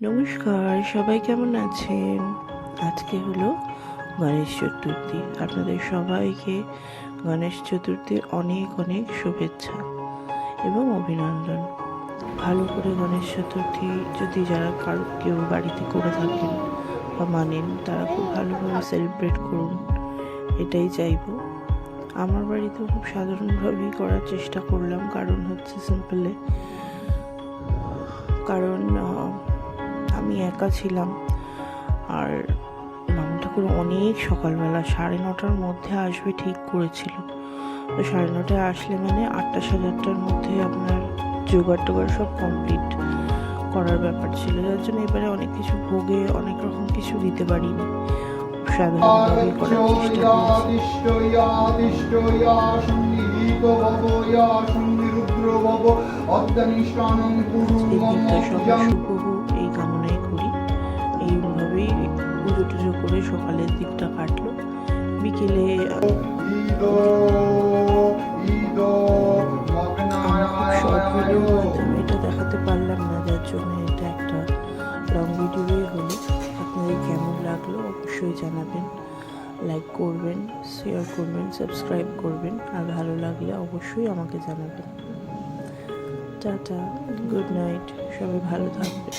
নমস্কার, সবাই কেমন আছেন? আজকে হলো গণেশ চতুর্থী। আপনাদের সবাইকে গণেশ চতুর্থীর অনেক অনেক শুভেচ্ছা এবং অভিনন্দন। ভালো করে গণেশ চতুর্থী যদি যারা কেউ বাড়িতে করে থাকেন বা মানেন, তারা খুব ভালোভাবে সেলিব্রেট করুন, এটাই চাইবো। আমার বাড়িতেও খুব সাধারণভাবেই করার চেষ্টা করলাম, কারণ হচ্ছে সিম্পলে, কারণ আমি একা ছিলাম। আর মামা ঠাকুর অনেক সকালবেলা 9:30টার মধ্যে আসবে ঠিক করেছিল। তো 9:30টায় আসলে মানে 8টা 8:30টার মধ্যে আপনার জোগাড় টোগাড় সব কমপ্লিট করার ব্যাপার ছিল, যার জন্য এবারে অনেক কিছু ভোগে অনেক রকম কিছু দিতে পারিনি, সাধারণভাবে করার চেষ্টা করেছি। এই কামনাই করি। এইভাবেই পুজো টুজো করে সকালের দিকটা কাটলো। বিকেলে শর্ট ভিডিওর মাধ্যমে এটা দেখাতে পারলাম না, যার জন্য এটা একটা লং ভিডিওই হলো। আপনাদের কেমন লাগলো অবশ্যই জানাবেন, লাইক করবেন, শেয়ার করবেন, সাবস্ক্রাইব করবেন, আর ভালো লাগলে অবশ্যই আমাকে জানাবেন। টাটা, গুড নাইট, সবাই ভালো থাকবেন।